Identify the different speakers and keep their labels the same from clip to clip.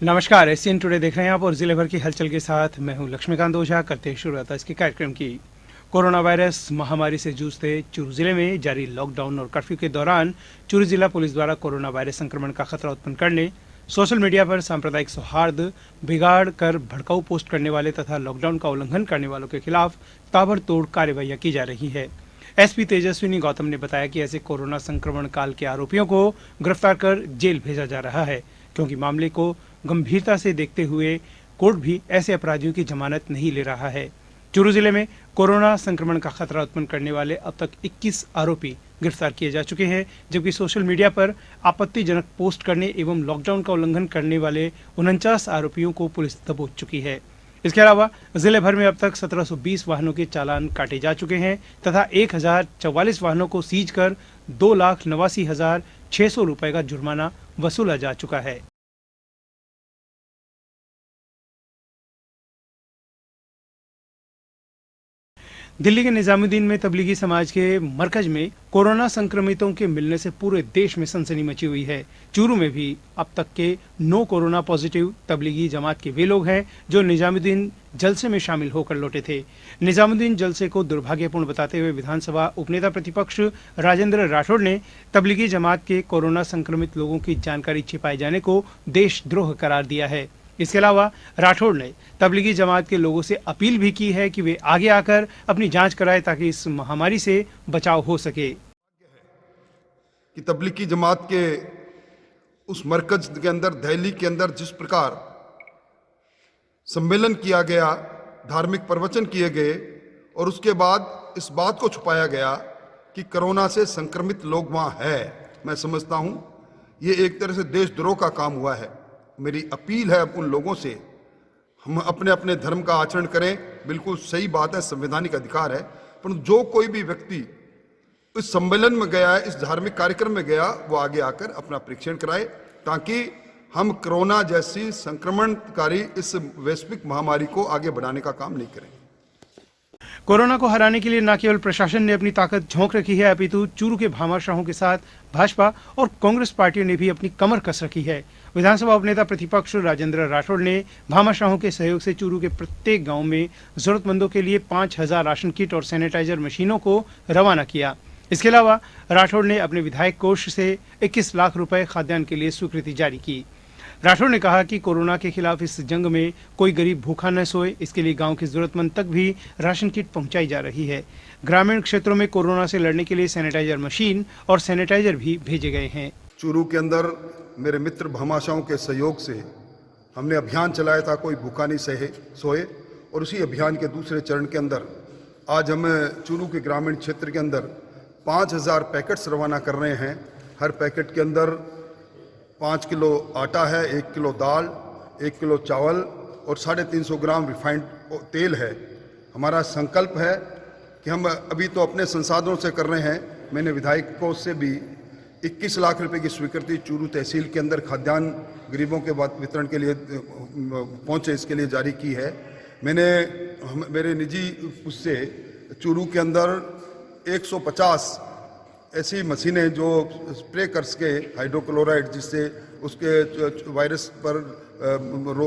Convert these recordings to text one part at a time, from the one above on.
Speaker 1: नमस्कार, Asian today देख रहे हैं आप और जिले भर की हलचल के साथ मैं हूं लक्ष्मीकांत ओझा। करते हैं शुरुआत आज के कार्यक्रम की। कोरोना वायरस महामारी से जूझते चूरू जिले में जारी लॉकडाउन और कर्फ्यू के दौरान चूरू जिला पुलिस द्वारा कोरोना वायरस संक्रमण का खतरा उत्पन्न करने, सोशल मीडिया पर सांप्रदायिक सौहार्द बिगाड़ कर भड़काऊ पोस्ट करने वाले तथा लॉकडाउन का उल्लंघन करने वालों के खिलाफ ताबड़तोड़ कार्यवाही की जा रही है। एसपी तेजस्विनी गौतम ने बताया कि ऐसे कोरोना संक्रमण काल के आरोपियों को गिरफ्तार कर जेल भेजा जा रहा है, क्योंकि मामले को गंभीरता से देखते हुए कोर्ट भी ऐसे अपराधियों की जमानत नहीं ले रहा है। चूरू जिले में कोरोना संक्रमण का खतरा उत्पन्न करने वाले अब तक 21 आरोपी गिरफ्तार किए जा चुके हैं, जबकि सोशल मीडिया पर आपत्तिजनक पोस्ट करने एवं लॉकडाउन का उल्लंघन करने वाले 49 आरोपियों को पुलिस दबोच चुकी है। इसके अलावा जिले भर में अब तक 1720 वाहनों के चालान काटे जा चुके हैं तथा 1044 वाहनों को सीज कर 2,89,600 रुपए का जुर्माना वसूला जा चुका है। दिल्ली के निजामुद्दीन में तबलीगी समाज के मरकज में कोरोना संक्रमितों के मिलने से पूरे देश में सनसनी मची हुई है। चूरू में भी अब तक के 9 कोरोना पॉजिटिव तबलीगी जमात के वे लोग हैं जो निजामुद्दीन जलसे में शामिल होकर लौटे थे। निजामुद्दीन जलसे को दुर्भाग्यपूर्ण बताते हुए विधानसभा उपनेता प्रतिपक्ष राजेंद्र राठौड़ ने तबलीगी जमात के कोरोना संक्रमित लोगों की जानकारी छिपाए जाने को देशद्रोह करार दिया है। इसके अलावा राठौड़ ने तबलीगी जमात के लोगों से अपील भी की है कि वे आगे आकर अपनी जांच कराएं ताकि इस महामारी से बचाव हो सके।
Speaker 2: कि तबलीगी जमात के उस मरकज के अंदर दिल्ली के अंदर जिस प्रकार सम्मेलन किया गया, धार्मिक प्रवचन किए गए और उसके बाद इस बात को छुपाया गया कि कोरोना से संक्रमित लोग वहाँ है, मैं समझता हूँ ये एक तरह से देशद्रोह का काम हुआ है। मेरी अपील है उन लोगों से, हम अपने अपने धर्म का आचरण करें, बिल्कुल सही बात है, संवैधानिक अधिकार है, पर जो कोई भी व्यक्ति इस सम्मेलन में गया है, इस धार्मिक कार्यक्रम में गया, वो आगे आकर अपना परीक्षण कराए ताकि हम कोरोना जैसी संक्रमणकारी इस वैश्विक महामारी को आगे बढ़ाने का काम नहीं करें।
Speaker 1: कोरोना को हराने के लिए न केवल प्रशासन ने अपनी ताकत झोंक रखी है, अपितु चूरू के भामाशाहों के साथ भाजपा और कांग्रेस पार्टियों ने भी अपनी कमर कस रखी है। विधानसभा उपनेता प्रतिपक्ष राजेंद्र राठौड़ ने भामाशाहों के सहयोग से चूरू के प्रत्येक गांव में जरूरतमंदों के लिए 5,000 राशन किट और सैनिटाइजर मशीनों को रवाना किया। इसके अलावा राठौड़ ने अपने विधायक कोष से 21 लाख रुपए खाद्यान्न के लिए स्वीकृति जारी की। राठौड़ ने कहा कि कोरोना के खिलाफ इस जंग में कोई गरीब भूखा न सोए, इसके लिए गांव के जरूरतमंद तक भी राशन किट पहुंचाई जा रही है। ग्रामीण क्षेत्रों में कोरोना से लड़ने के लिए सैनिटाइजर मशीन और सैनिटाइजर भी भेजे गए हैं।
Speaker 2: चूरू के अंदर मेरे मित्र भामाशाहों के सहयोग से हमने अभियान चलाया था, कोई भूखा नहीं सोए, और उसी अभियान के दूसरे चरण के अंदर आज हम चूरू के ग्रामीण क्षेत्र के अंदर 5,000 पैकेट्स रवाना कर रहे हैं। हर पैकेट के अंदर 5 किलो आटा है, 1 किलो दाल, 1 किलो चावल और 350 ग्राम रिफाइंड तेल है। हमारा संकल्प है कि हम अभी तो अपने संसाधनों से कर रहे हैं, मैंने विधायकों से भी 21 लाख रुपए की स्वीकृति चूरू तहसील के अंदर खाद्यान्न गरीबों के वितरण के लिए पहुंचे, इसके लिए जारी की है। मैंने मेरे निजी उससे चूरू के अंदर 150 ऐसी मशीनें जो स्प्रे कर सके हाइड्रोक्लोराइड, जिससे उसके वायरस पर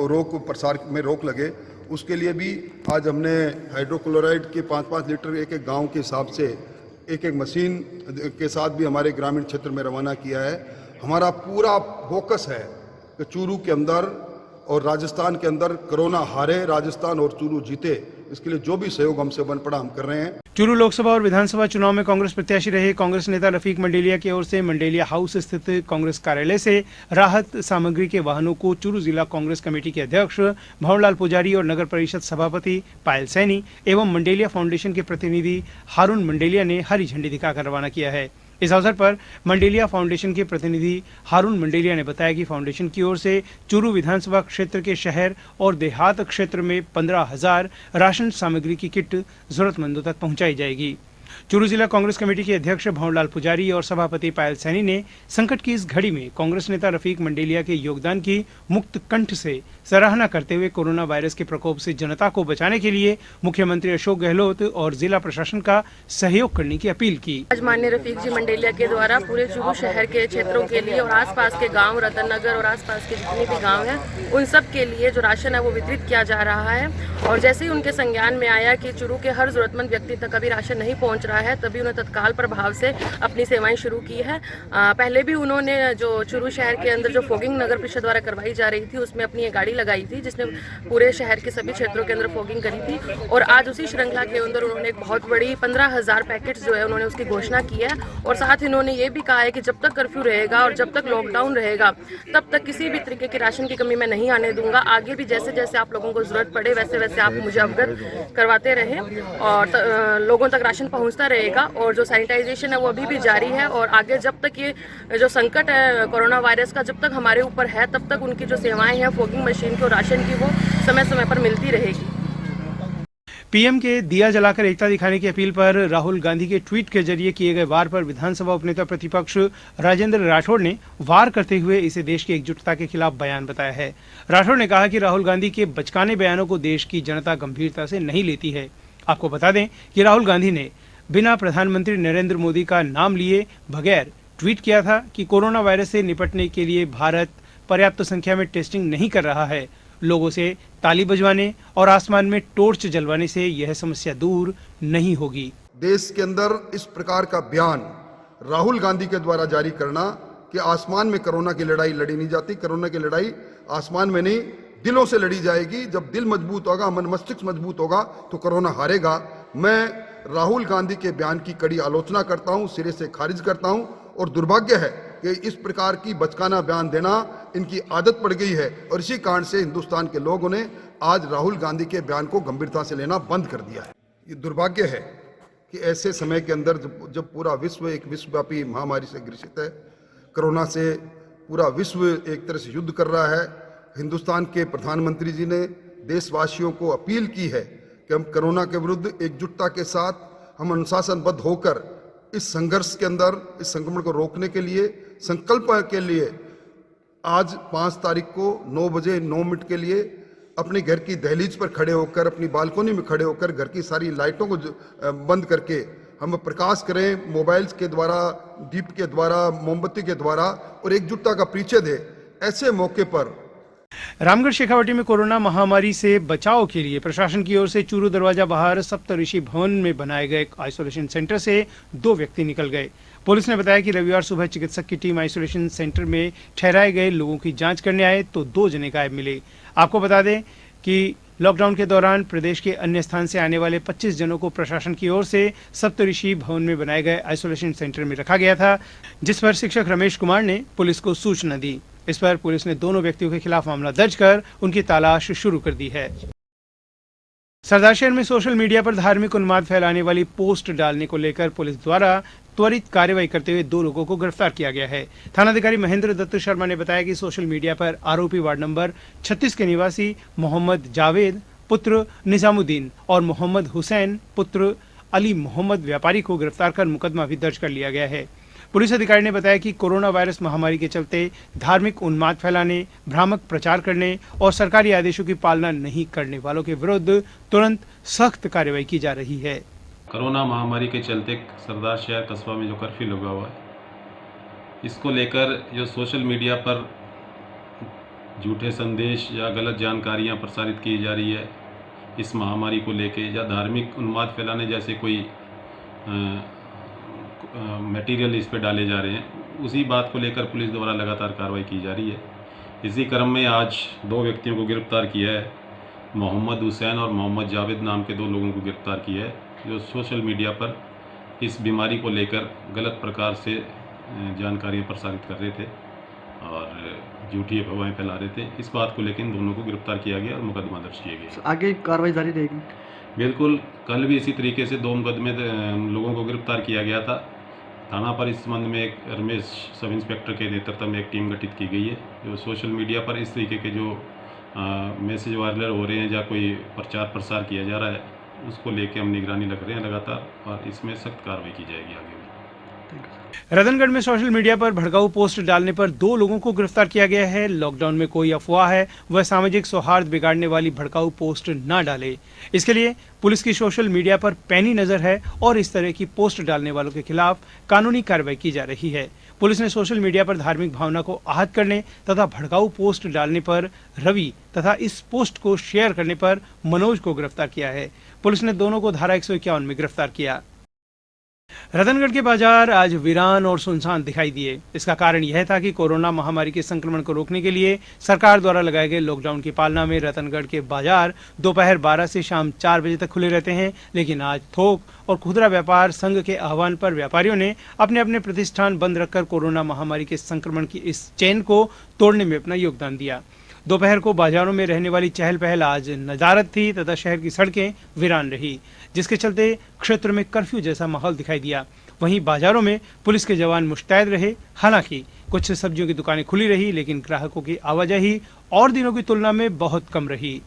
Speaker 2: रोग प्रसार में रोक लगे, उसके लिए भी आज हमने हाइड्रोक्लोराइड के 5-5 लीटर एक गांव के हिसाब से एक मशीन के साथ भी हमारे ग्रामीण क्षेत्र में रवाना किया है। हमारा पूरा फोकस है कि चूरू के अंदर और राजस्थान के अंदर कोरोना हारे, राजस्थान और चूरू जीते, इसके लिए जो भी सहयोग हमसे बन पड़ा हम कर रहे हैं।
Speaker 1: चूरू लोकसभा और विधानसभा चुनाव में कांग्रेस प्रत्याशी रहे कांग्रेस नेता रफीक मंडेलिया की ओर से मंडेलिया हाउस स्थित कांग्रेस कार्यालय से राहत सामग्री के वाहनों को चूरू जिला कांग्रेस कमेटी के अध्यक्ष भंवरलाल पुजारी और नगर परिषद सभापति पायल सैनी एवं मंडेलिया फाउंडेशन के प्रतिनिधि हारून मंडेलिया ने हरी झंडी दिखाकर रवाना किया है। इस अवसर पर मंडेलिया फाउंडेशन के प्रतिनिधि हारून मंडेलिया ने बताया कि फाउंडेशन की ओर से चूरू विधानसभा क्षेत्र के शहर और देहात क्षेत्र में 15,000 राशन सामग्री की किट जरूरतमंदों तक पहुंचाई जाएगी। चूरू जिला कांग्रेस कमेटी के अध्यक्ष भंवरलाल पुजारी और सभापति पायल सैनी ने संकट की इस घड़ी में कांग्रेस नेता रफीक मंडेलिया के योगदान की मुक्त कंठ से सराहना करते हुए कोरोना वायरस के प्रकोप से जनता को बचाने के लिए मुख्यमंत्री अशोक गहलोत और जिला प्रशासन का सहयोग करने की अपील की।
Speaker 3: आज माननीय रफीक जी मंडेलिया के द्वारा पूरे चूरू शहर के क्षेत्रों के लिए और आसपास के गांव, रतन नगर और आसपास के जितने भी गांव हैं, उन सब के लिए जो राशन है वो वितरित किया जा रहा है। और जैसे ही उनके संज्ञान में आया कि चूरू के हर जरूरतमंद व्यक्ति तक अभी राशन नहीं पहुंच रहा है, तभी उन्होंने तत्काल प्रभाव से अपनी सेवाएं शुरू की है। पहले भी उन्होंने जो चूरू शहर के अंदर जो फॉगिंग नगर परिषद द्वारा करवाई जा रही थी, उसमें अपनी एक गाड़ी लगाई थी जिसने पूरे शहर के सभी क्षेत्रों के अंदर फॉगिंग करी थी। और आज उसी श्रृंखला के अंदर उन्होंने एक बहुत बड़ी 15,000 पैकेट्स जो है उन्होंने उसकी घोषणा की है। और साथ ही उन्होंने ये भी कहा है कि जब तक कर्फ्यू रहेगा और जब तक लॉकडाउन रहेगा, तब तक किसी भी तरीके की राशन की कमी मैं नहीं आने दूंगा। आगे भी जैसे जैसे आप लोगों को जरूरत पड़े वैसे वैसे आप मुझे अवगत करवाते रहें और लोगों तक राशन पहुंचता रहेगा। और जो सैनिटाइजेशन है वो अभी भी जारी है। और आगे जब तक ये जो संकट है कोरोना वायरस का जब तक हमारे ऊपर है, तब तक उनकी जो सेवाएं हैं फॉगिंग मशीन की और राशन की, वो समय समय पर मिलती रहेगी।
Speaker 1: पीएम के दिया जलाकर एकता दिखाने की अपील पर राहुल गांधी के ट्वीट के जरिए किए गए वार पर विधानसभा उपनेता प्रतिपक्ष राजेंद्र राठौड़ ने वार करते हुए इसे देश की एकजुटता के खिलाफ बयान बताया है। राठौड़ ने कहा कि राहुल गांधी के बचकाने बयानों को देश की जनता गंभीरता से नहीं लेती है। आपको बता दें कि राहुल गांधी ने बिना प्रधानमंत्री नरेंद्र मोदी का नाम लिए बगैर ट्वीट किया था कि कोरोना वायरस से निपटने के लिए भारत पर्याप्त संख्या में टेस्टिंग नहीं कर रहा है। लोगों से ताली बजवाने और आसमान में टॉर्च जलवाने से यह समस्या दूर नहीं होगी।
Speaker 2: देश के अंदर इस प्रकार का बयान राहुल गांधी के द्वारा जारी करना कि आसमान में कोरोना की लड़ाई लड़ी नहीं जाती, कोरोना की लड़ाई आसमान में नहीं दिलों से लड़ी जाएगी। जब दिल मजबूत होगा, मन मस्तिष्क मजबूत होगा तो कोरोना हारेगा। मैं राहुल गांधी के बयान की कड़ी आलोचना करता हूं, सिरे से खारिज करता हूं। और दुर्भाग्य है कि इस प्रकार की बचकाना बयान देना इनकी आदत पड़ गई है और इसी कारण से हिंदुस्तान के लोगों ने आज राहुल गांधी के बयान को गंभीरता से लेना बंद कर दिया है। ये दुर्भाग्य है कि ऐसे समय के अंदर जब पूरा विश्व एक विश्वव्यापी महामारी से ग्रसित है, कोरोना से पूरा विश्व एक तरह से युद्ध कर रहा है, हिंदुस्तान के प्रधानमंत्री जी ने देशवासियों को अपील की है कि हम कोरोना के विरुद्ध एकजुटता के साथ हम अनुशासनबद्ध होकर इस संघर्ष के अंदर इस संक्रमण को रोकने के लिए संकल्प के लिए आज 5 तारीख को 9 बजे 9 मिनट के लिए अपने घर की दहलीज पर खड़े होकर, अपनी बालकोनी में खड़े होकर घर की सारी लाइटों को बंद करके हम प्रकाश करें, मोबाइल्स के द्वारा, दीप के द्वारा, मोमबत्ती के द्वारा और एकजुटता का परिचय दें। ऐसे मौके पर
Speaker 1: रामगढ़ शेखावटी में कोरोना महामारी से बचाव के लिए प्रशासन की ओर से चूरू दरवाजा बाहर सप्तऋषि भवन में बनाए गए आइसोलेशन सेंटर से 2 व्यक्ति निकल गए। पुलिस ने बताया कि रविवार सुबह चिकित्सक की टीम आइसोलेशन सेंटर में ठहराए गए लोगों की जांच करने आए तो 2 जने गायब मिले। आपको बता दें कि लॉकडाउन के दौरान प्रदेश के अन्य स्थान से आने वाले 25 जनों को प्रशासन की ओर से सप्तऋषि भवन में बनाए गए आइसोलेशन सेंटर में रखा गया था, जिस पर शिक्षक रमेश कुमार ने पुलिस को सूचना दी। इस पर पुलिस ने दोनों व्यक्तियों के खिलाफ मामला दर्ज कर उनकी तलाश शुरू कर दी है। सरदारशहर में सोशल मीडिया पर धार्मिक उन्माद फैलाने वाली पोस्ट डालने को लेकर पुलिस द्वारा त्वरित कार्रवाई करते हुए 2 लोगों को गिरफ्तार किया गया है। थानाधिकारी महेंद्र दत्त शर्मा ने बताया कि सोशल मीडिया पर आरोपी वार्ड नंबर 36 के निवासी मोहम्मद जावेद पुत्र निजामुद्दीन और मोहम्मद हुसैन पुत्र अली मोहम्मद व्यापारी को गिरफ्तार कर मुकदमा भी दर्ज कर लिया गया है। पुलिस अधिकारी ने बताया कि कोरोना वायरस महामारी के चलते धार्मिक उन्माद फैलाने, भ्रामक प्रचार करने और सरकारी आदेशों की पालना नहीं करने वालों के विरुद्ध तुरंत सख्त कार्रवाई की जा रही है।
Speaker 4: कोरोना महामारी के चलते सरदार शहर कस्बा में जो कर्फ्यू लगा हुआ है, इसको लेकर जो सोशल मीडिया पर झूठे संदेश या गलत जानकारियां प्रसारित की जा रही है इस महामारी को लेकर, या धार्मिक उन्माद फैलाने जैसे कोई मटेरियल इस पे डाले जा रहे हैं, उसी बात को लेकर पुलिस द्वारा लगातार कार्रवाई की जा रही है। इसी क्रम में आज 2 व्यक्तियों को गिरफ्तार किया है। मोहम्मद हुसैन और मोहम्मद जावेद नाम के 2 लोगों को गिरफ्तार किया है, जो सोशल मीडिया पर इस बीमारी को लेकर गलत प्रकार से जानकारियाँ प्रसारित कर रहे थे और झूठी अफवाहें फैला रहे थे। इस बात को लेकर इन दोनों को गिरफ्तार किया गया और मुकदमा दर्ज किया गया।
Speaker 5: आगे कार्रवाई जारी रहेगी?
Speaker 4: बिल्कुल, कल भी इसी तरीके से 2 मुकदमे लोगों को गिरफ्तार किया गया था। थाना पर इस संबंध में एक रमेश सब इंस्पेक्टर के नेतृत्व में एक टीम गठित की गई है, जो सोशल मीडिया पर इस तरीके के जो मैसेज वायरल हो रहे हैं या कोई प्रचार प्रसार किया जा रहा है, उसको लेके हम निगरानी रख रहे हैं लगातार और इसमें सख्त कार्रवाई की जाएगी आगे भी।
Speaker 1: रतनगढ़ में सोशल मीडिया पर भड़काऊ पोस्ट डालने पर 2 लोगों को गिरफ्तार किया गया है। लॉकडाउन में कोई अफवाह है वह सामाजिक सौहार्द बिगाड़ने वाली भड़काऊ पोस्ट न डाले, इसके लिए पुलिस की सोशल मीडिया पर पैनी नजर है और इस तरह की पोस्ट डालने वालों के खिलाफ कानूनी कार्रवाई की जा रही है। पुलिस ने सोशल मीडिया पर धार्मिक भावना को आहत करने तथा भड़काऊ पोस्ट डालने पर रवि तथा इस पोस्ट को शेयर करने पर मनोज को गिरफ्तार किया है। पुलिस ने दोनों को धारा 151 में गिरफ्तार किया। रतनगढ़ के बाजार आज वीरान और सुनसान दिखाई दिए। इसका कारण यह था कि कोरोना महामारी के संक्रमण को रोकने के लिए सरकार द्वारा लगाए गए लॉकडाउन की पालना में रतनगढ़ के बाजार दोपहर 12 से शाम 4 बजे तक खुले रहते हैं, लेकिन आज थोक और खुदरा व्यापार संघ के आह्वान पर व्यापारियों ने अपने अपने प्रतिष्ठान बंद रखकर कोरोना महामारी के संक्रमण की इस चेन को तोड़ने में अपना योगदान दिया। दोपहर को बाजारों में रहने वाली चहल पहल आज नदारद थी तथा शहर की सड़कें वीरान रही, जिसके चलते क्षेत्र में कर्फ्यू जैसा माहौल दिखाई दिया। वहीं बाजारों में पुलिस के जवान मुस्तैद रहे। हालांकि कुछ सब्जियों की दुकानें खुली रही, लेकिन ग्राहकों की आवाजाही और दिनों की तुलना में बहुत कम रही।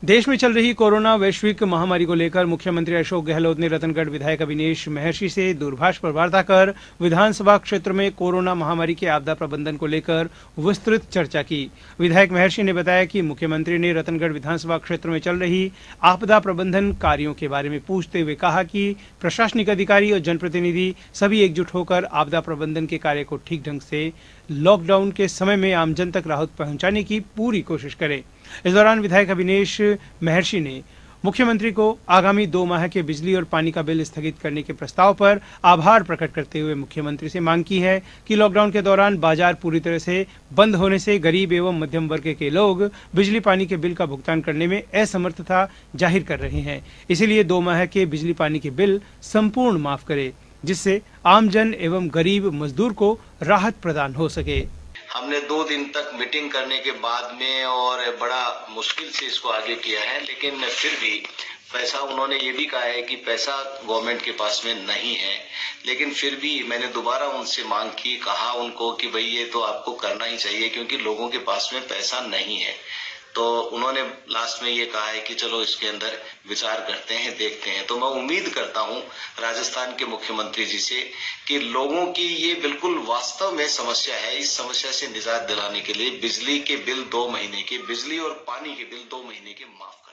Speaker 1: देश में चल रही कोरोना वैश्विक महामारी को लेकर मुख्यमंत्री अशोक गहलोत ने रतनगढ़ विधायक अविनेश महर्षि से दूरभाष पर वार्ता कर विधानसभा क्षेत्र में कोरोना महामारी के आपदा प्रबंधन को लेकर विस्तृत चर्चा की। विधायक महर्षि ने बताया कि मुख्यमंत्री ने रतनगढ़ विधानसभा क्षेत्र में चल रही आपदा प्रबंधन कार्यों के बारे में पूछते हुए कहा कि प्रशासनिक अधिकारी और जनप्रतिनिधि सभी एकजुट होकर आपदा प्रबंधन के कार्य को ठीक ढंग से लॉकडाउन के समय में आमजन तक राहत पहुंचाने की पूरी कोशिश करें। इस दौरान विधायक अविनेश महर्षि ने मुख्यमंत्री को आगामी 2 माह के बिजली और पानी का बिल स्थगित करने के प्रस्ताव पर आभार प्रकट करते हुए मुख्यमंत्री से मांग की है कि लॉकडाउन के दौरान बाजार पूरी तरह से बंद होने से गरीब एवं मध्यम वर्ग के लोग बिजली पानी के बिल का भुगतान करने में असमर्थता जाहिर कर रहे हैं। इसीलिए 2 माह के बिजली पानी के बिल संपूर्ण माफ करे, जिससे आमजन एवं गरीब मजदूर को राहत प्रदान हो सके।
Speaker 5: हमने 2 दिन तक मीटिंग करने के बाद में और बड़ा मुश्किल से इसको आगे किया है, लेकिन फिर भी पैसा उन्होंने ये भी कहा है कि पैसा गवर्नमेंट के पास में नहीं है, लेकिन फिर भी मैंने दोबारा उनसे मांग की, कहा उनको कि भाई ये तो आपको करना ही चाहिए क्योंकि लोगों के पास में पैसा नहीं है। तो उन्होंने लास्ट में ये कहा है कि चलो इसके अंदर विचार करते हैं, देखते हैं। तो मैं उम्मीद करता हूं राजस्थान के मुख्यमंत्री जी से कि लोगों की ये बिल्कुल वास्तव में समस्या है, इस समस्या से निजात दिलाने के लिए बिजली के बिल 2 महीने के, बिजली और पानी के बिल 2 महीने के माफ कर देने।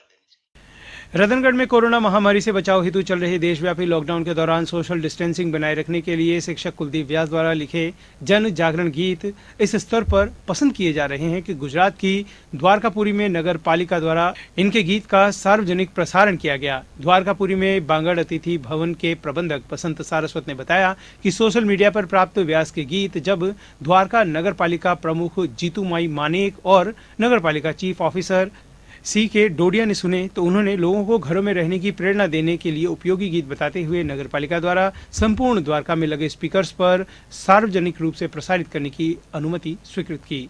Speaker 1: रतनगढ़ में कोरोना महामारी से बचाव हेतु चल रहे देशव्यापी लॉकडाउन के दौरान सोशल डिस्टेंसिंग बनाए रखने के लिए शिक्षक कुलदीप व्यास द्वारा लिखे जन जागरण गीत इस स्तर पर पसंद किए जा रहे हैं कि गुजरात की द्वारकापुरी में नगर पालिका द्वारा इनके गीत का सार्वजनिक प्रसारण किया गया। द्वारकापुरी में बांगड़ अतिथि भवन के प्रबंधक बसंत सारस्वत ने बताया कि सोशल मीडिया पर प्राप्त व्यास के गीत जब द्वारका नगर पालिका प्रमुख जीतूमाई मानेक और नगर पालिका चीफ ऑफिसर C.K. डोडिया ने सुने तो उन्होंने लोगों को घरों में रहने की प्रेरणा देने के लिए उपयोगी गीत बताते हुए नगर पालिका द्वारा संपूर्ण द्वारका में लगे स्पीकर्स पर सार्वजनिक रूप से प्रसारित करने की अनुमति स्वीकृत की।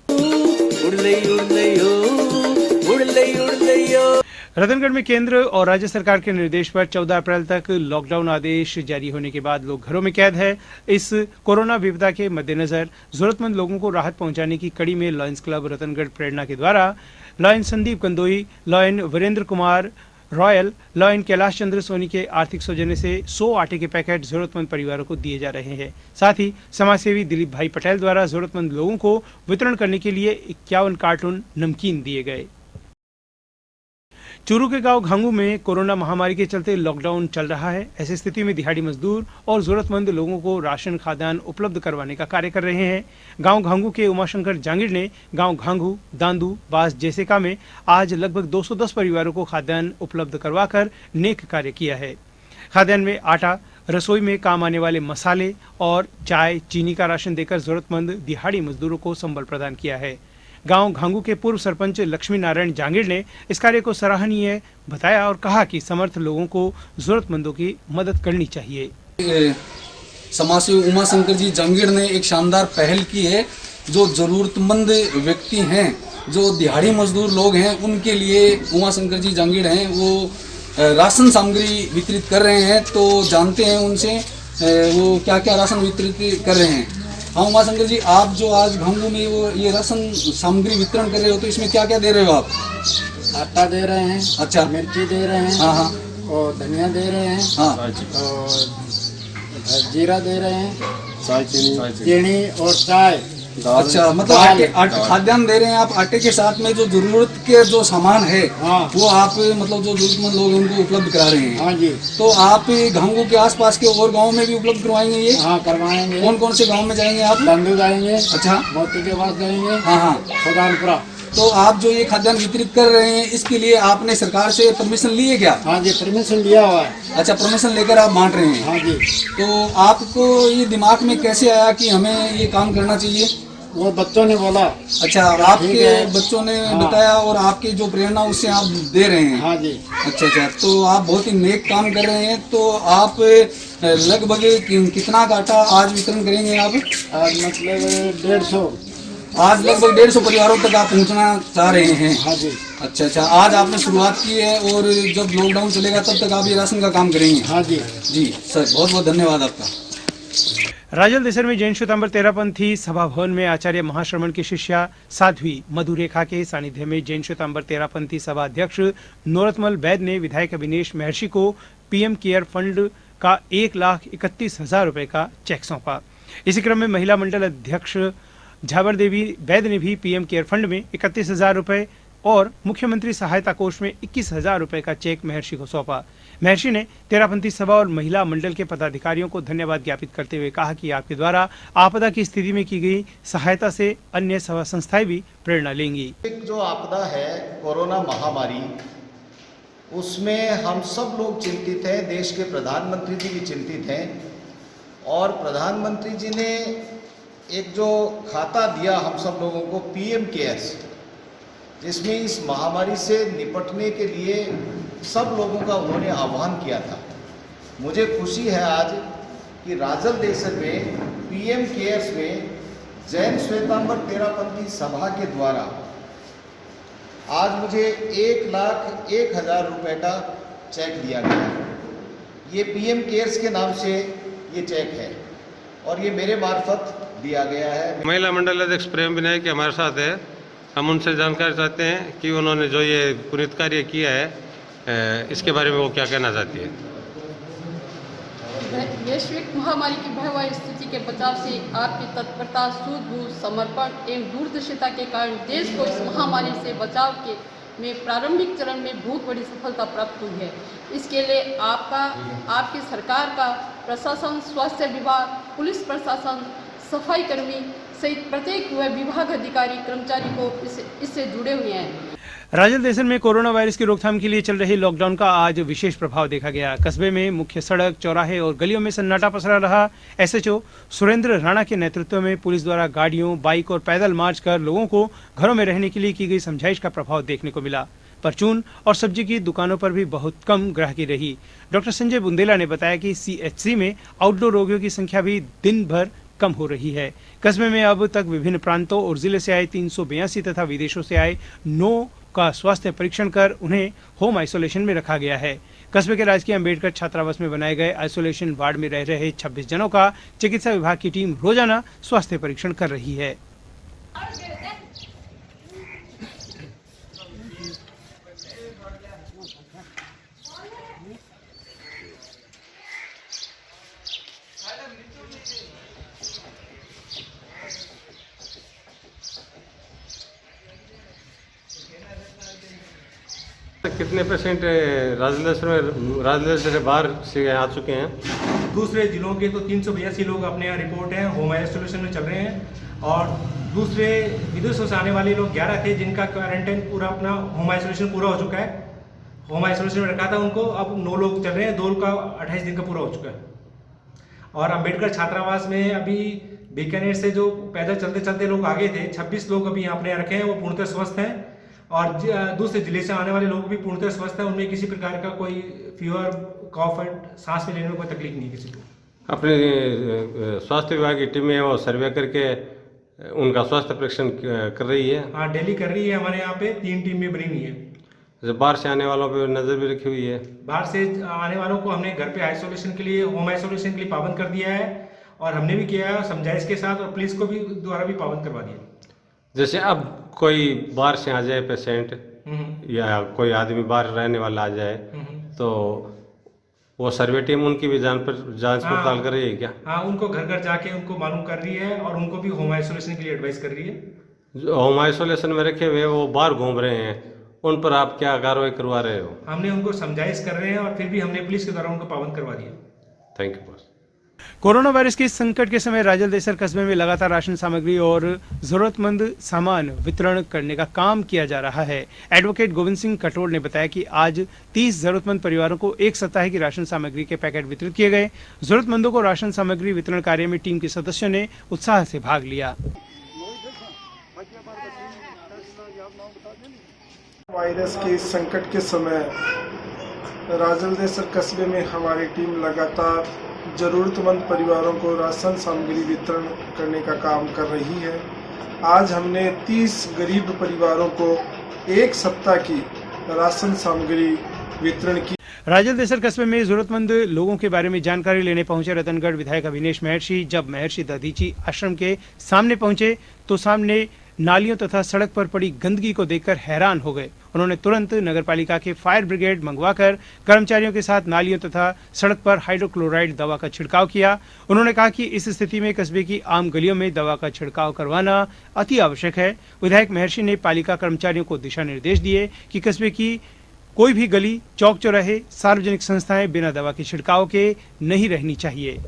Speaker 1: रतनगढ़ में केंद्र और राज्य सरकार के निर्देश पर 14 अप्रैल तक लॉकडाउन आदेश जारी होने के बाद लोग घरों में कैद है। इस कोरोना विपदा के मद्देनजर जरूरतमंद लोगों को राहत पहुंचाने की कड़ी में लॉयंस क्लब रतनगढ़ प्रेरणा के द्वारा lion Sandeep Kandoi, lion Virendra Kumar royal, lion Kailash Chandra Soni के आर्थिक सौजन्य से 100 आटे के पैकेट जरूरतमंद परिवारों को दिए जा रहे हैं। साथ ही समाजसेवी दिलीप भाई पटेल द्वारा जरूरतमंद लोगों को वितरण करने के लिए 51 कार्टून नमकीन दिए गए। चूरू के गांव घांगू में कोरोना महामारी के चलते लॉकडाउन चल रहा है। ऐसी स्थिति में दिहाड़ी मजदूर और जरूरतमंद लोगों को राशन खाद्यान्न उपलब्ध करवाने का कार्य कर रहे हैं। गांव घांगू के उमाशंकर जांगिड़ ने गांव घांगू, दांदू, बास जैसेका में आज लगभग 210 परिवारों को खाद्यान्न उपलब्ध करवाकर नेक कार्य किया है। खाद्यान्न में आटा, रसोई में काम आने वाले मसाले और चाय, चीनी का राशन देकर जरूरतमंद दिहाड़ी मजदूरों को संबल प्रदान किया है। गांव घांगू के पूर्व सरपंच लक्ष्मी नारायण जांगिड़ ने इस कार्य को सराहनीय बताया और कहा कि समर्थ लोगों को जरूरतमंदों की मदद करनी चाहिए।
Speaker 6: समाजसेवी उमाशंकर जी जांगिड़ ने एक शानदार पहल की है। जो जरूरतमंद व्यक्ति हैं, जो दिहाड़ी मजदूर लोग हैं, उनके लिए उमाशंकर जी जांगिड़ हैं वो राशन सामग्री वितरित कर रहे हैं। तो जानते हैं उनसे वो क्या क्या राशन वितरित कर रहे हैं। हाँ उमाशंकर जी, आप जो आज घांगू में वो ये राशन सामग्री वितरण कर रहे हो तो इसमें क्या क्या दे रहे हो आप?
Speaker 7: आटा दे रहे हैं,
Speaker 6: अच्छा।
Speaker 7: मिर्ची दे रहे हैं,
Speaker 6: हाँ हाँ
Speaker 7: और धनिया दे रहे हैं,
Speaker 6: हाँ।
Speaker 7: और जीरा दे रहे हैं, चीनी और चाय।
Speaker 6: अच्छा, मतलब खाद्यान्न दे रहे हैं आप। आटे के साथ में जो जरूरत के जो सामान है,
Speaker 7: हाँ।
Speaker 6: वो आप मतलब जो जरूरतमंद लोग हैं उनको उपलब्ध करा रहे हैं।
Speaker 7: हाँ जी।
Speaker 6: तो आप गांवों के आसपास के और गांव में भी उपलब्ध करवाएंगे ये?
Speaker 7: हाँ, करवाएंगे।
Speaker 6: कौन कौन से गांव में जाएंगे आप?
Speaker 7: लंदू जाएंगे,
Speaker 6: अच्छा,
Speaker 7: मोती के पास जाएंगे,
Speaker 6: हाँ हाँ।
Speaker 7: सुल्तानपुरा।
Speaker 6: तो आप जो ये खाद्यान्न वितरित कर रहे हैं, इसके लिए आपने सरकार से परमिशन ली है क्या?
Speaker 7: हाँ जी, परमिशन लिया हुआ है।
Speaker 6: अच्छा, परमिशन लेकर आप बांट रहे हैं?
Speaker 7: हाँ जी।
Speaker 6: तो आपको ये दिमाग में कैसे आया कि हमें ये काम करना चाहिए?
Speaker 7: वो बच्चों ने बोला।
Speaker 6: अच्छा, आपके बच्चों ने बताया और आपकी जो प्रेरणा उससे आप दे रहे हैं?
Speaker 7: हाँ जी।
Speaker 6: अच्छा अच्छा, तो आप बहुत ही नेक काम कर रहे हैं। तो आप लगभग कितना का आटा आज वितरण करेंगे आप?
Speaker 7: आज मतलब 150।
Speaker 6: आज लगभग 150 परिवारों तक आप पहुंचना चाह रहे हैं?
Speaker 7: हाँ जी।
Speaker 6: अच्छा अच्छा, आज आपने शुरुआत की है और जब लॉकडाउन चलेगा तब तक आप ये राशन का काम करेंगे?
Speaker 7: हाँ जी।
Speaker 6: जी सर, बहुत बहुत धन्यवाद आपका।
Speaker 1: राजल देसर में जैन श्वेतांबर तेरापंथी सभा भवन में आचार्य महाश्रमण की शिष्या साध्वी मधुरेखा के सानिध्य में जैन श्वेतांबर तेरापंथी सभा अध्यक्ष नोरतमल वैद ने विधायक अविनेश महर्षि को पीएम केयर फंड का 1,31,000 रुपए का चेक सौंपा। इसी क्रम में महिला मंडल अध्यक्ष झाबर देवी वैद ने भी पीएम केयर फंड में 31,000 रुपए और मुख्यमंत्री सहायता कोष में 21,000 रुपए का चेक महर्षि को सौंपा। महर्षि ने तेरापंथी सभा और महिला मंडल के पदाधिकारियों को धन्यवाद ज्ञापित करते हुए कहा कि आपके द्वारा आपदा की स्थिति में की गई सहायता से अन्य सभा संस्थाएं भी प्रेरणा लेंगी।
Speaker 8: एक जो आपदा है कोरोना महामारी, उसमें हम सब लोग चिंतित हैं, देश के प्रधानमंत्री जी भी चिंतित हैं और प्रधानमंत्री जी ने एक जो खाता दिया हम सब लोगों को पीएम केयर्स, जिसमें इस महामारी से निपटने के लिए सब लोगों का उन्होंने आह्वान किया था। मुझे खुशी है आज कि राजल देसर में पीएम केयर्स में जैन श्वेतांबर तेरापंथी सभा के द्वारा आज मुझे 1,01,000 रुपए का चेक दिया गया है। ये पीएम केयर्स के नाम से ये चेक है और ये मेरे मार्फत दिया गया है।
Speaker 9: महिला मंडल अध्यक्ष प्रेम विनायक हमारे साथ है। हम उनसे जानकारी चाहते हैं कि उन्होंने जो ये पुनीत कार्य किया है, इसके बारे में वो क्या कहना चाहती है।
Speaker 10: वैश्विक महामारी की भयावह स्थिति के बचाव से आपकी तत्परता, सूझबूझ, समर्पण एवं दूरदर्शिता के कारण देश को इस महामारी से बचाव के में प्रारंभिक चरण में बहुत बड़ी सफलता प्राप्त हुई है। इसके लिए आपका, आपकी सरकार का, प्रशासन, स्वास्थ्य विभाग, पुलिस प्रशासन, सफाई कर्मी सहित प्रत्येक विभाग अधिकारी कर्मचारी को इससे जुड़े हुए हैं।
Speaker 1: राजल देसर में कोरोना वायरस की रोकथाम के लिए चल रहे लॉकडाउन का आज विशेष प्रभाव देखा गया। कस्बे में मुख्य सड़क, चौराहे और गलियों में सन्नाटा पसरा रहा। एसएचओ सुरेंद्र राणा के नेतृत्व में पुलिस द्वारा गाड़ियों, बाइक और पैदल मार्च कर लोगों को घरों में रहने के लिए की गई समझाइश का प्रभाव देखने को मिला। परचून और सब्जी की दुकानों पर भी बहुत कम ग्राहकी रही। डॉक्टर संजय बुंदेला ने बताया कि सीएचसी में आउटडोर रोगियों की संख्या भी दिन भर कम हो रही है। कस्बे में अब तक विभिन्न प्रांतों और जिले से आए 382 तथा विदेशों से आए 9 का स्वास्थ्य परीक्षण कर उन्हें होम आइसोलेशन में रखा गया है। कस्बे के राजकीय अंबेडकर छात्रावास में बनाए गए आइसोलेशन वार्ड में रह रहे 26 जनों का चिकित्सा विभाग की टीम रोजाना स्वास्थ्य परीक्षण कर रही है।
Speaker 9: कितने पेशेंट राजलेश्वर से बाहर से आ चुके हैं?
Speaker 11: दूसरे जिलों के तो 382 लोग अपने यहाँ रिपोर्ट हैं, होम आइसोलेशन में चल रहे हैं और दूसरे विदेशों से आने वाले लोग 11 थे जिनका क्वारंटाइन पूरा अपना होम आइसोलेशन पूरा हो चुका है। होम आइसोलेशन में रखा था उनको, अब 9 लोग चल रहे हैं, 2 का 28 दिन का पूरा हो चुका है। और अंबेडकर छात्रावास में अभी बीकानेर से जो पैदल चलते चलते लोग आगे थे, 26 लोग अभी यहाँ अपने रखे हैं, वो पूर्णतः स्वस्थ हैं और दूसरे जिले से आने वाले लोग भी पूर्णतः स्वस्थ हैं। उनमें किसी प्रकार का कोई फीवर, कॉफ एंड सांस में लेने में कोई तकलीफ नहीं किसी को।
Speaker 9: अपने स्वास्थ्य विभाग की टीमें वो सर्वे करके उनका स्वास्थ्य परीक्षण कर रही है।
Speaker 11: हाँ, डेली कर रही है। हमारे यहाँ पे 3 टीमें बनी हुई है।
Speaker 9: जैसे बाहर से आने वालों पर नज़र भी रखी हुई है।
Speaker 11: बाहर से आने वालों को हमने घर पे आइसोलेशन के लिए, होम आइसोलेशन के लिए पाबंद कर दिया है और हमने भी किया है समझाइश के साथ, और पुलिस को भी द्वारा भी पाबंद करवा दिया।
Speaker 9: जैसे अब कोई बाहर से आ जाए पेशेंट या कोई आदमी बाहर रहने वाला आ जाए तो वो सर्वे टीम उनकी भी जांच पड़ताल कर रही है क्या?
Speaker 11: हाँ, उनको घर घर जाके उनको मालूम कर रही है और उनको भी होम आइसोलेशन के लिए एडवाइस कर रही है।
Speaker 9: जो होम आइसोलेशन में रखे हुए वो बाहर घूम रहे हैं, उन पर आप क्या कार्रवाई करवा रहे हो?
Speaker 11: हमने उनको समझाइश कर रहे हैं और फिर भी हमने पुलिस के द्वारा उनको पाबंद करवा दिया।
Speaker 9: Thank you boss.
Speaker 1: Corona virus के संकट के समय राजल देसर कस्बे में लगातार राशन सामग्री और जरूरतमंद सामान वितरण करने का काम किया जा रहा है। एडवोकेट गोविंद सिंह कटोल ने बताया कि आज 30 जरूरतमंद परिवारों को एक सप्ताह की राशन सामग्री के पैकेट वितरित किए गए। जरूरतमंदों को राशन सामग्री वितरण कार्य में टीम के सदस्यों ने उत्साह से भाग लिया।
Speaker 12: वायरस के इस संकट के समय राजल देसर कस्बे में हमारी टीम लगातार ज़रूरतमंद परिवारों को राशन सामग्री वितरण करने का काम कर रही है। आज हमने 30 गरीब परिवारों को एक सप्ताह की राशन सामग्री वितरण की।
Speaker 1: राजल देसर कस्बे में जरूरतमंद लोगों के बारे में जानकारी लेने पहुंचे रतनगढ़ विधायक अविनेश महर्षि जब महर्षि दधीची आश्रम के सामने पहुंचे तो सामने नालियों तथा सड़क पर पड़ी गंदगी को देखकर हैरान हो गए। उन्होंने तुरंत नगरपालिका के फायर ब्रिगेड मंगवाकर कर्मचारियों के साथ नालियों तथा सड़क पर हाइड्रोक्लोराइड दवा का छिड़काव किया। उन्होंने कहा कि इस स्थिति में कस्बे की आम गलियों में दवा का छिड़काव करवाना अति आवश्यक है। विधायक महर्षि ने पालिका कर्मचारियों को दिशा निर्देश दिए कि कस्बे की कोई भी गली, चौक चौराहे, सार्वजनिक संस्थाएं बिना दवा के छिड़काव के नहीं रहनी चाहिए।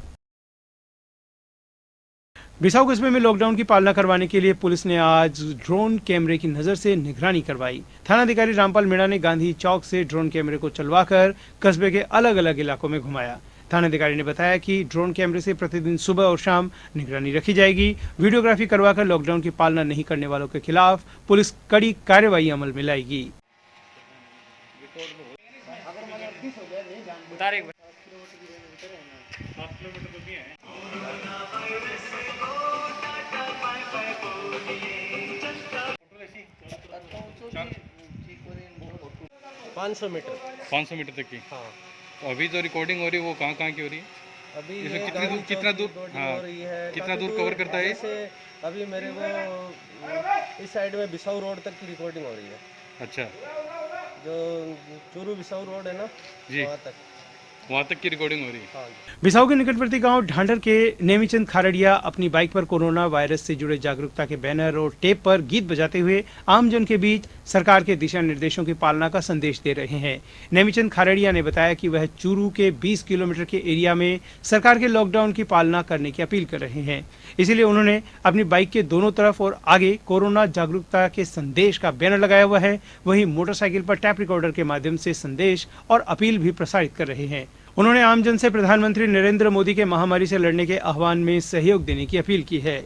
Speaker 1: बिसाऊ कस्बे में लॉकडाउन की पालना करवाने के लिए पुलिस ने आज ड्रोन कैमरे की नजर से निगरानी करवाई। थानाधिकारी रामपाल मीणा ने गांधी चौक से ड्रोन कैमरे को चलवाकर कस्बे के अलग अलग इलाकों में घुमाया। थानाधिकारी ने बताया कि ड्रोन कैमरे से प्रतिदिन सुबह और शाम निगरानी रखी जाएगी। वीडियोग्राफी करवाकर लॉकडाउन की पालना नहीं करने वालों के खिलाफ पुलिस कड़ी कार्रवाई अमल में लाएगी।
Speaker 13: पाँच सौ मीटर तक की। हाँ। तो अभी जो रिकॉर्डिंग हो रही है वो कहाँ की हो रही है? अभी कितना दूर हो रही है, कितना दूर कवर करता है? अभी मेरे को इस साइड में बिसाऊ रोड तक की रिकॉर्डिंग हो रही है। अच्छा, जो चूरू बिसाऊ रोड है ना जी, वहाँ तक की रिकॉर्डिंग हो रही है। हाँ।
Speaker 1: बिसाऊ के निकटवर्ती गांव ढांडर के नेमीचंद खारड़िया अपनी बाइक पर कोरोना वायरस से जुड़े जागरूकता के बैनर और टेप पर गीत बजाते हुए आमजन के बीच सरकार के दिशा निर्देशों की पालना का संदेश दे रहे हैं। नेमीचंद खारड़िया ने बताया कि वह चूरू के 20 किलोमीटर के एरिया में सरकार के लॉकडाउन की पालना करने की अपील कर रहे हैं। इसीलिए उन्होंने अपनी बाइक के दोनों तरफ और आगे कोरोना जागरूकता के संदेश का बैनर लगाया हुआ है। वहीं मोटरसाइकिल पर टैप रिकॉर्डर के माध्यम से संदेश और अपील भी प्रसारित कर रहे हैं। उन्होंने आमजन से प्रधानमंत्री नरेंद्र मोदी के महामारी से लड़ने के आह्वान में सहयोग देने की अपील की है।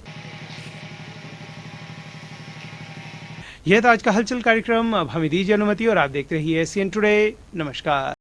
Speaker 1: यह था आज का हलचल कार्यक्रम। अब हमें दीजिए अनुमति और आप देखते रहिए एसीएन टुडे। नमस्कार।